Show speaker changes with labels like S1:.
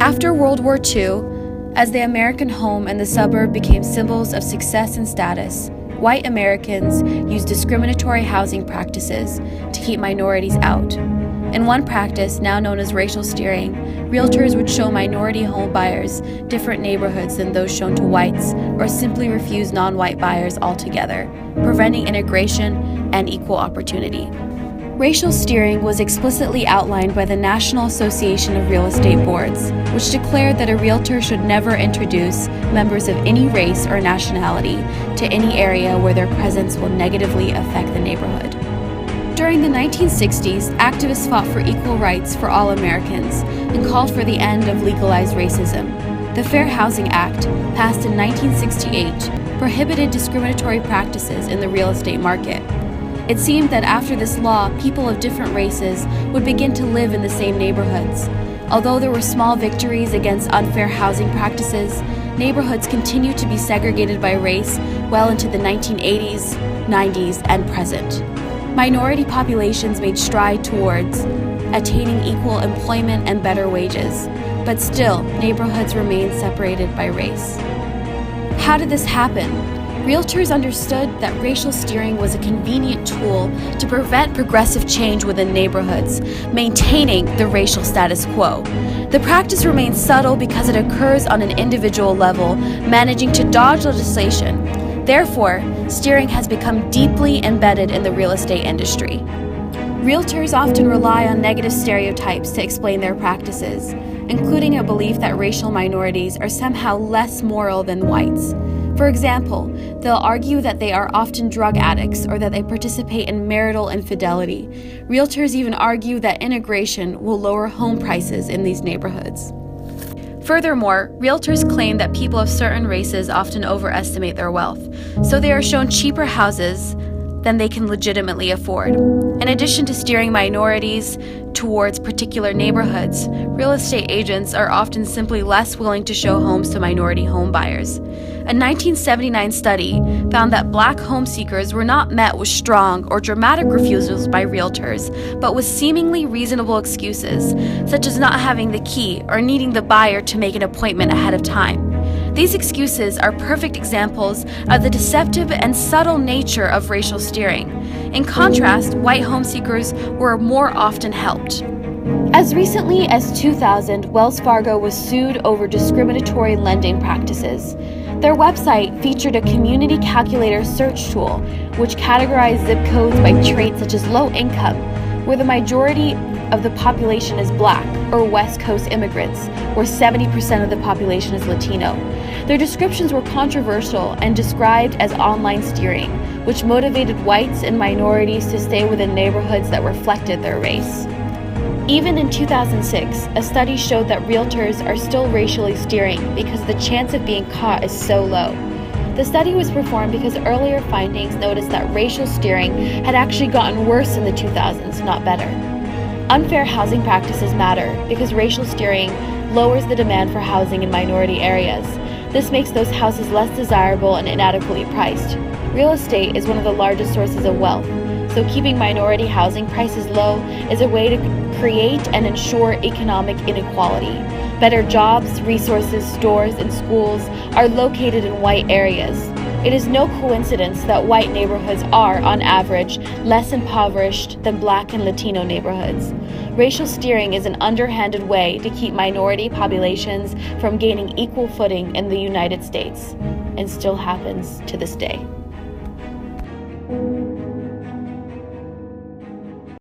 S1: After World War II, as the American home and the suburb became symbols of success and status, white Americans used discriminatory housing practices to keep minorities out. In one practice, now known as racial steering, realtors would show minority home buyers different neighborhoods than those shown to whites, or simply refuse non-white buyers altogether, preventing integration and equal opportunity. Racial steering was explicitly outlined by the National Association of Real Estate Boards, which declared that a realtor should never introduce members of any race or nationality to any area where their presence will negatively affect the neighborhood. During the 1960s, activists fought for equal rights for all Americans and called for the end of legalized racism. The Fair Housing Act, passed in 1968, prohibited discriminatory practices in the real estate market. It seemed that after this law, people of different races would begin to live in the same neighborhoods. Although there were small victories against unfair housing practices, neighborhoods continued to be segregated by race well into the 1980s, 90s, and present. Minority populations made stride towards attaining equal employment and better wages, but still, neighborhoods remained separated by race. How did this happen? Realtors understood that racial steering was a convenient tool to prevent progressive change within neighborhoods, maintaining the racial status quo. The practice remains subtle because it occurs on an individual level, managing to dodge legislation. Therefore, steering has become deeply embedded in the real estate industry. Realtors often rely on negative stereotypes to explain their practices, including a belief that racial minorities are somehow less moral than whites. For example, they'll argue that they are often drug addicts or that they participate in marital infidelity. Realtors even argue that integration will lower home prices in these neighborhoods. Furthermore, realtors claim that people of certain races often overestimate their wealth, so they are shown cheaper houses than they can legitimately afford. In addition to steering minorities towards particular neighborhoods, real estate agents are often simply less willing to show homes to minority home buyers. A 1979 study found that Black home seekers were not met with strong or dramatic refusals by realtors, but with seemingly reasonable excuses, such as not having the key or needing the buyer to make an appointment ahead of time. These excuses are perfect examples of the deceptive and subtle nature of racial steering. In contrast, white home seekers were more often helped. As recently as 2000, Wells Fargo was sued over discriminatory lending practices. Their website featured a community calculator search tool, which categorized zip codes by traits such as low income, where the majority of the population is Black, or West Coast immigrants, where 70% of the population is Latino. Their descriptions were controversial and described as online steering, which motivated whites and minorities to stay within neighborhoods that reflected their race. Even in 2006, a study showed that realtors are still racially steering because the chance of being caught is so low. The study was performed because earlier findings noticed that racial steering had actually gotten worse in the 2000s, not better. Unfair housing practices matter because racial steering lowers the demand for housing in minority areas. This makes those houses less desirable and inadequately priced. Real estate is one of the largest sources of wealth, so keeping minority housing prices low is a way to create and ensure economic inequality. Better jobs, resources, stores, and schools are located in white areas. It is no coincidence that white neighborhoods are, on average, less impoverished than Black and Latino neighborhoods. Racial steering is an underhanded way to keep minority populations from gaining equal footing in the United States, and still happens to this day.